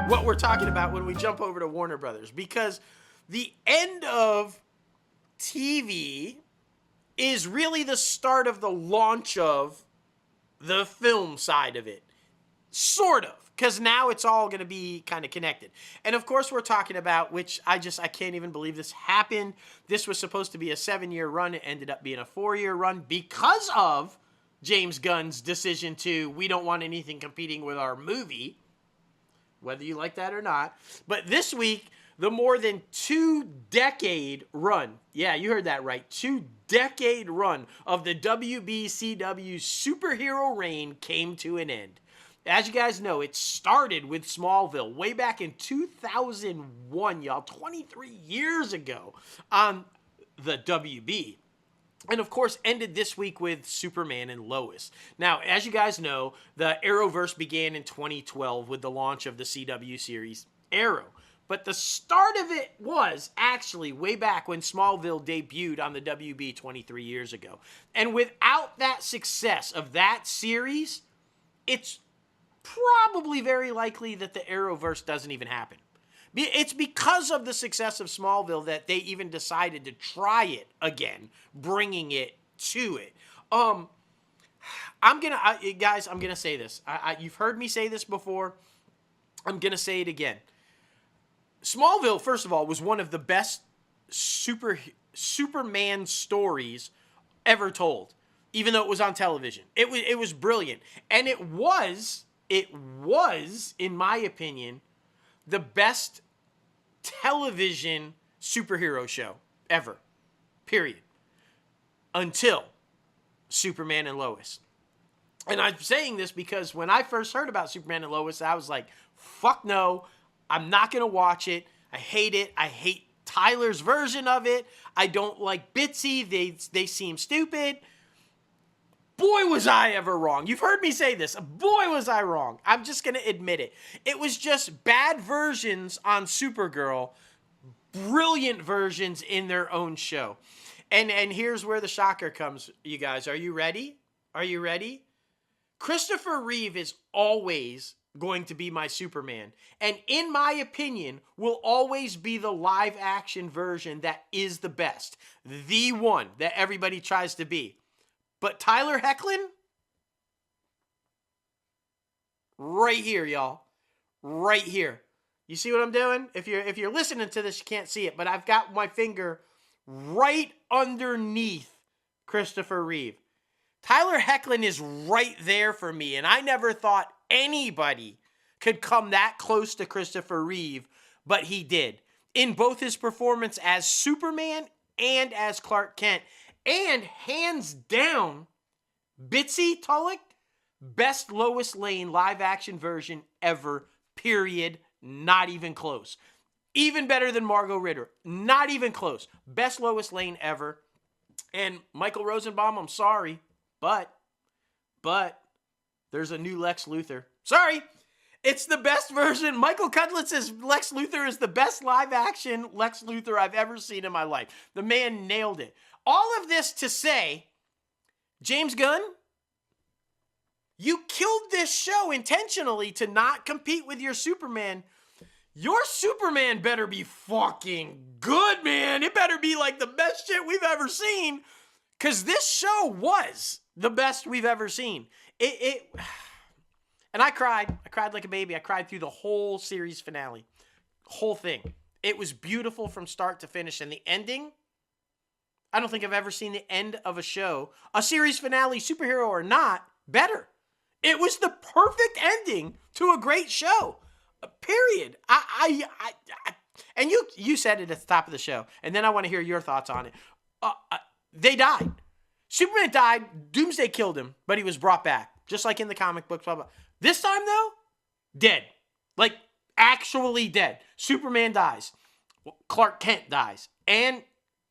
what we're talking about when we jump over to Warner Brothers, because the end of TV is really the start of the launch of the film side of it. Sort of, because now it's all going to be kind of connected. And of course we're talking about, which I can't even believe this happened. This was supposed to be a 7-year run. It ended up being a 4-year run because of James Gunn's decision to, we don't want anything competing with our movie, whether you like that or not. But this week, the more than 2-decade run, yeah, you heard that right, 2-decade run of the WBCW superhero reign came to an end. As you guys know, it started with Smallville way back in 2001, y'all, 23 years ago on the WB. And of course, ended this week with Superman and Lois. Now, as you guys know, the Arrowverse began in 2012 with the launch of the CW series Arrow. But the start of it was actually way back when Smallville debuted on the WB 23 years ago. And without that success of that series, it's probably very likely that the Arrowverse doesn't even happen. It's because of the success of Smallville that they even decided to try it again, bringing it to it. Guys, I'm gonna say this. You've heard me say this before. I'm gonna say it again. Smallville, first of all, was one of the best Superman stories ever told, even though it was on television. It was brilliant, and it was, in my opinion, the best television superhero show ever, period, until Superman and Lois. And I'm saying this because when I first heard about Superman and Lois, I was like, fuck no, I'm not going to watch it. I hate it. I hate Tyler's version of it. I don't like Bitsy. They seem stupid. Boy, was I ever wrong. You've heard me say this. Boy, was I wrong. I'm just going to admit it. It was just bad versions on Supergirl, brilliant versions in their own show. And here's where the shocker comes, you guys. Are you ready? Are you ready? Christopher Reeve is always going to be my Superman. And in my opinion, will always be the live action version that is the best. The one that everybody tries to be. But Tyler Hoechlin, right here, y'all. Right here. You see what I'm doing? If you're listening to this, you can't see it, but I've got my finger right underneath Christopher Reeve. Tyler Hoechlin is right there for me, and I never thought anybody could come that close to Christopher Reeve, but he did. In both his performance as Superman and as Clark Kent. And hands down, Bitsy Tulloch, best Lois Lane live action version ever, period. Not even close. Even better than Margot Ritter. Not even close. Best Lois Lane ever. And Michael Rosenbaum, I'm sorry, but there's a new Lex Luthor. Sorry. It's the best version. Michael Cudlitz's Lex Luthor is the best live action Lex Luthor I've ever seen in my life. The man nailed it. All of this to say, James Gunn, you killed this show intentionally to not compete with your Superman. Your Superman better be fucking good, man. It better be like the best shit we've ever seen. Because this show was the best we've ever seen. And I cried. I cried like a baby. I cried through the whole series finale. Whole thing. It was beautiful from start to finish. And the ending, I don't think I've ever seen the end of a show, a series finale, superhero or not, better. It was the perfect ending to a great show. Period. And you said it at the top of the show, and then I want to hear your thoughts on it. They died. Superman died. Doomsday killed him, but he was brought back, just like in the comic books. Blah, blah. This time, though, dead. Like, actually dead. Superman dies. Clark Kent dies. And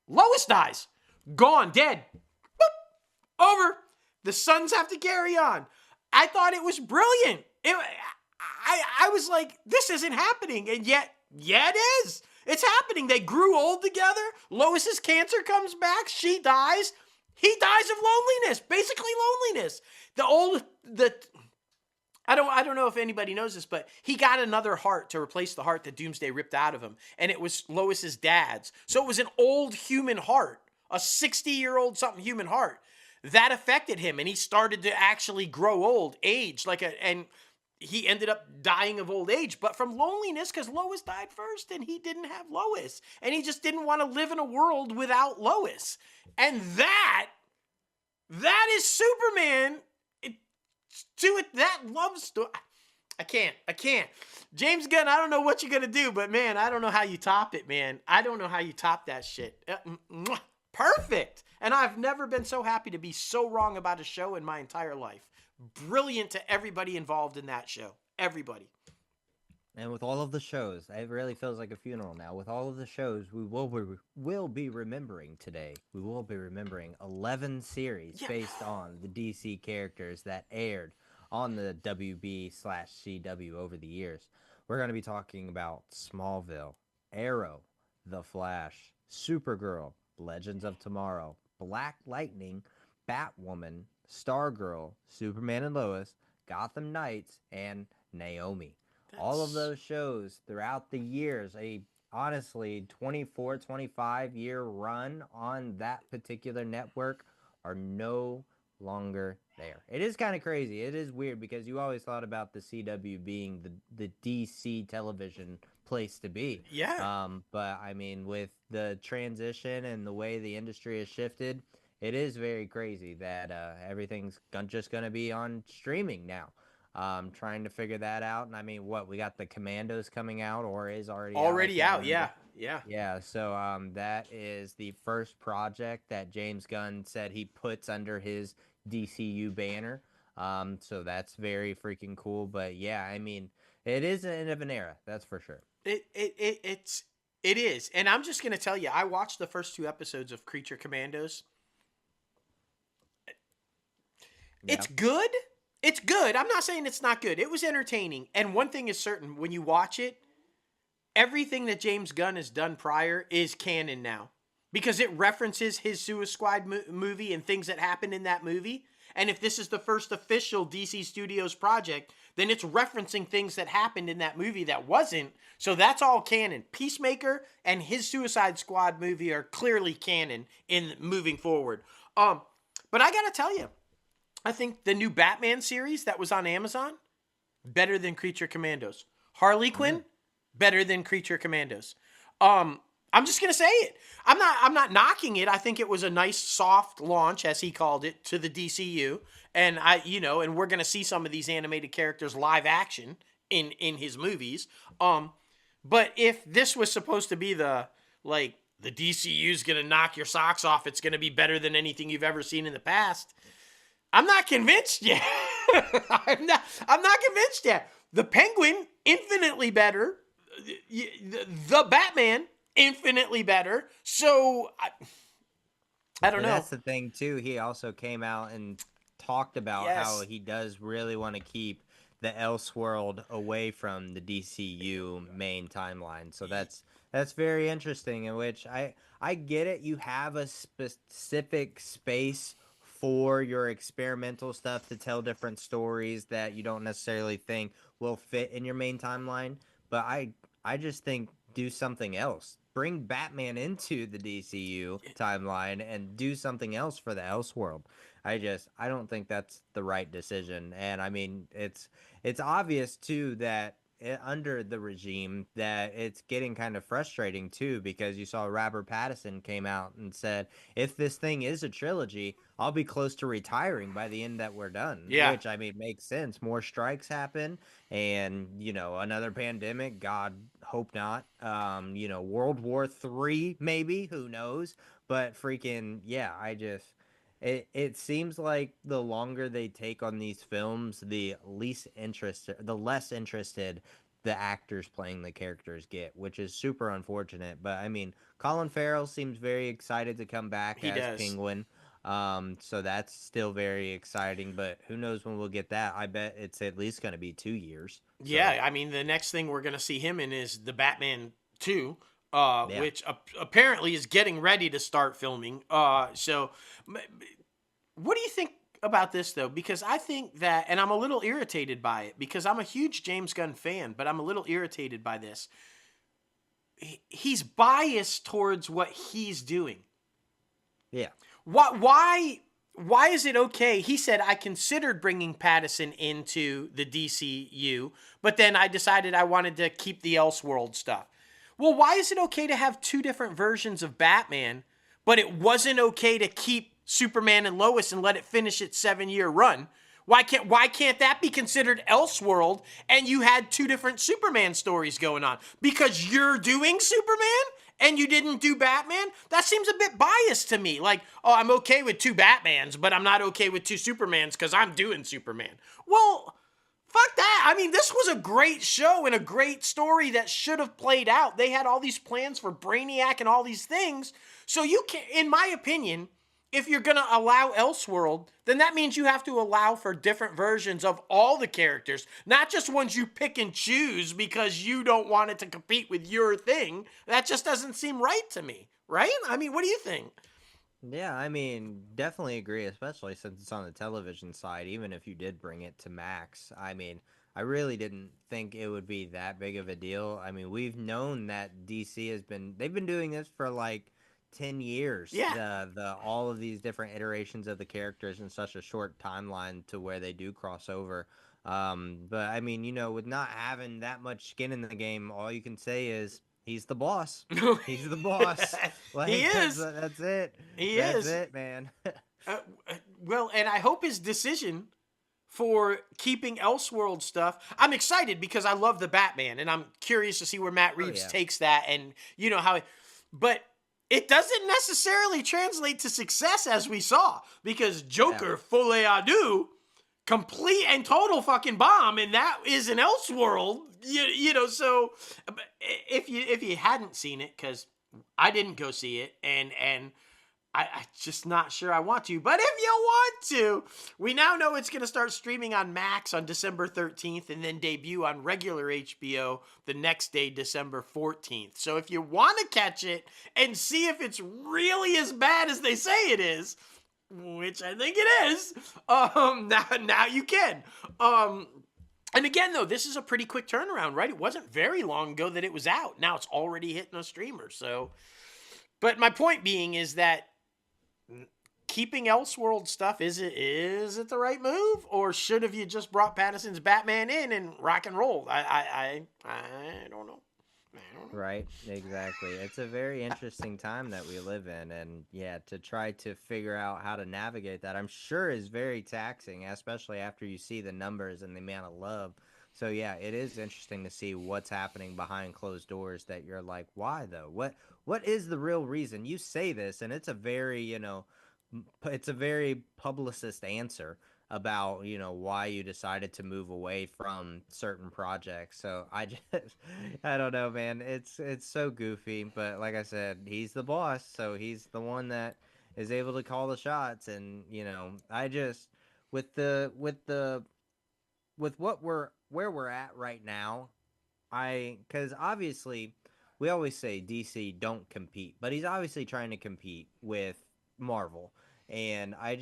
Lois dies. Gone. Dead. Boop. Over. The sons have to carry on. I thought it was brilliant. I was like, this isn't happening. And yet, yeah, it is. It's happening. They grew old together. Lois's cancer comes back. She dies. He dies of loneliness. Basically loneliness. I don't know if anybody knows this, but he got another heart to replace the heart that Doomsday ripped out of him, and it was Lois's dad's. So it was an old human heart, a 60-year-old something human heart that affected him, and he started to actually grow old, age and he ended up dying of old age, but from loneliness because Lois died first and he didn't have Lois. And he just didn't want to live in a world without Lois. And that is Superman that love story. I can't. James Gunn, I don't know what you're going to do, but man, I don't know how you top it, man. I don't know how you top that shit. Perfect. And I've never been so happy to be so wrong about a show in my entire life. Brilliant to everybody involved in that show. Everybody. And with all of the shows, it really feels like a funeral now. With all of the shows we will be remembering today, we will be remembering 11 series based on the DC characters that aired on the WB/CW over the years. We're going to be talking about Smallville, Arrow, The Flash, Supergirl, Legends of Tomorrow, Black Lightning, Batwoman, Stargirl, Superman and Lois, Gotham Knights, and Naomi. All of those shows throughout the years, honestly 24, 25-year run on that particular network are no longer there. It is kind of crazy. It is weird because you always thought about the CW being the DC television place to be. Yeah. But I mean, with the transition and the way the industry has shifted, it is very crazy that everything's just going to be on streaming now. Trying to figure that out. And I mean, we got the Commandos coming out or is already out. Yeah. Yeah. Yeah. So that is the first project that James Gunn said he puts under his DCU banner. So that's very freaking cool. But yeah, I mean, it is the end of an era. That's for sure. It is. And I'm just going to tell you, I watched the first 2 episodes of Creature Commandos. Yeah. It's good. It's good. I'm not saying it's not good. It was entertaining. And one thing is certain, when you watch it, everything that James Gunn has done prior is canon now. Because it references his Suicide Squad movie and things that happened in that movie. And if this is the first official DC Studios project, then it's referencing things that happened in that movie that wasn't. So that's all canon. Peacemaker and his Suicide Squad movie are clearly canon in moving forward. But I got to tell you, I think the new Batman series that was on Amazon, better than Creature Commandos. Harley Quinn, better than Creature Commandos. I'm just gonna say it. I'm not knocking it. I think it was a nice soft launch, as he called it, to the DCU, and and we're gonna see some of these animated characters live action in his movies. But if this was supposed to be the DCU's gonna knock your socks off, it's gonna be better than anything you've ever seen in the past. I'm not convinced yet. I'm not convinced yet. The Penguin, infinitely better. The Batman, infinitely better. So I don't know. That's the thing too. He also came out and talked about how he does really want to keep the Elseworld away from the DCU main timeline. So that's very interesting. In which I get it. You have a specific space for your experimental stuff to tell different stories that you don't necessarily think will fit in your main timeline. But I just think do something else. Bring Batman into the DCU timeline and do something else for the Elseworld. I don't think that's the right decision. And I mean, it's obvious too that under the regime that it's getting kind of frustrating too, because you saw Robert Pattinson came out and said, if this thing is a trilogy, I'll be close to retiring by the end that we're done. Yeah. Which I mean makes sense. More strikes happen and another pandemic, God hope not. World War III maybe, who knows? But freaking It seems like the longer they take on these films, the less interested the actors playing the characters get, which is super unfortunate. But I mean, Colin Farrell seems very excited to come back as Penguin. So that's still very exciting, but who knows when we'll get that? I bet it's at least going to be 2 years. So. Yeah, I mean, the next thing we're going to see him in is the Batman 2. Which apparently is getting ready to start filming. So what do you think about this though, because I think that, and I'm a little irritated by it because I'm a huge James Gunn fan, but I'm a little irritated by this. He's biased towards what he's doing. Yeah. Why is it okay? He said, I considered bringing Pattinson into the DCU, but then I decided I wanted to keep the Elseworld stuff. Well, why is it okay to have two different versions of Batman, but it wasn't okay to keep Superman and Lois and let it finish its 7-year run? Why can't that be considered Elseworld and you had two different Superman stories going on? Because you're doing Superman and you didn't do Batman? That seems a bit biased to me. Like, oh, I'm okay with two Batmans, but I'm not okay with two Supermans because I'm doing Superman. Well, fuck that. I mean, this was a great show and a great story that should have played out. They had all these plans for Brainiac and all these things. So you can, in my opinion, if you're going to allow Elseworld, then that means you have to allow for different versions of all the characters, not just ones you pick and choose because you don't want it to compete with your thing. That just doesn't seem right to me, right? I mean, what do you think? Yeah, I mean, definitely agree, especially since it's on the television side. Even if you did bring it to Max, I mean, I really didn't think it would be that big of a deal. I mean, we've known that DC they've been doing this for like 10 years. Yeah. The all of these different iterations of the characters in such a short timeline to where they do cross over. But I mean, with not having that much skin in the game, all you can say is he's the boss. He's the boss. He Like is. that's it. He That's is. it, man. Uh, well, and I hope his decision for keeping Elseworld stuff. I'm excited because I love the Batman, and I'm curious to see where Matt Oh Reeves yeah. takes that, and how. But it doesn't necessarily translate to success as we saw because Yeah. Joker Folie à Deux, complete and total fucking bomb, and that is an Elseworld. So if you hadn't seen it, because I didn't go see it, and I'm just not sure I want to. But if you want to, we now know it's going to start streaming on Max on December 13th and then debut on regular HBO the next day, December 14th. So if you want to catch it and see if it's really as bad as they say it is, which I think it is, now you can. And again, though, this is a pretty quick turnaround, right? It wasn't very long ago that it was out. Now it's already hitting a streamer. So, but my point being is that keeping Elseworld stuff, is it the right move, or should have you just brought Pattinson's Batman in and rock and roll? I don't know. Right, exactly. It's a very interesting time that we live in, and yeah, to try to figure out how to navigate that, I'm sure is very taxing, especially after you see the numbers and the amount of love. So yeah, it is interesting to see what's happening behind closed doors that you're like, why though? What is the real reason? You say this, and it's a very, it's a very publicist answer about why you decided to move away from certain projects. So I just I don't know, man. It's so goofy, but like I said, he's the boss, so he's the one that is able to call the shots. And I just with what we're where we're at right now, because obviously we always say DC don't compete, but he's obviously trying to compete with Marvel, and I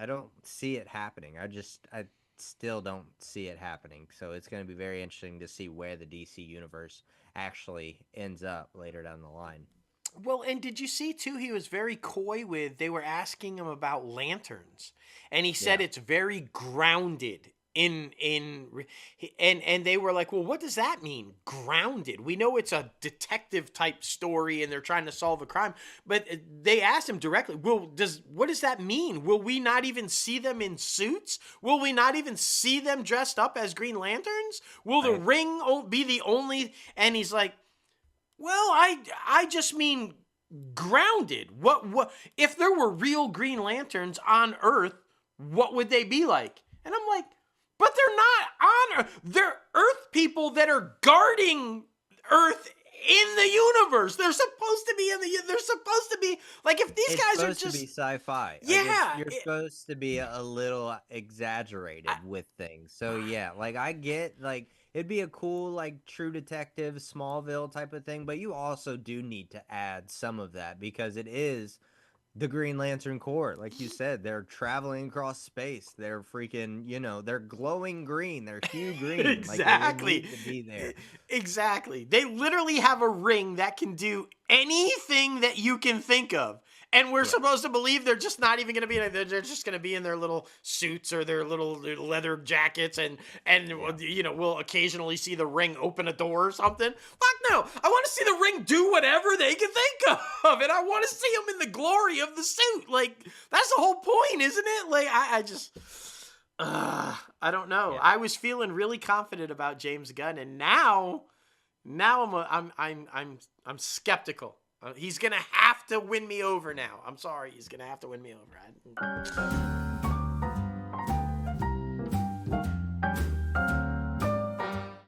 don't see it happening. I still don't see it happening. So it's going to be very interesting to see where the DC universe actually ends up later down the line. Well, and did you see too? He was very coy with. They were asking him about lanterns, and he said Yeah. it's very grounded and they were like, well, what does that mean? Grounded. We know it's a detective type story, and they're trying to solve a crime, but they asked him directly. Well, what does that mean? Will we not even see them in suits? Will we not even see them dressed up as Green Lanterns? Will the Right. ring be the only? And he's like, well, I just mean grounded. What if there were real Green Lanterns on Earth? What would they be like? And I'm like, but they're not on Earth. They're Earth people that are guarding Earth in the universe. They're supposed to be They're supposed to be like, if these It's guys are supposed to be just, sci-fi. Like yeah. you're supposed to be a little exaggerated with things. So yeah, like I get like it'd be a cool like True Detective Smallville type of thing, but you also do need to add some of that because it is the Green Lantern Corps, like you said, they're traveling across space. They're freaking, they're glowing green. They're hue green. Exactly. Like they need to be there. Exactly. They literally have a ring that can do anything that you can think of. And we're supposed to believe they're just not even going to be, they're just going to be in their little suits or their little leather jackets. And we'll occasionally see the ring open a door or something. Fuck no. I want to see the ring do whatever they can think of. And I want to see them in the glory of the suit. Like, that's the whole point, isn't it? Like, I don't know. Yeah. I was feeling really confident about James Gunn, and now I'm skeptical. He's gonna have to win me over now. I'm sorry, he's gonna have to win me over.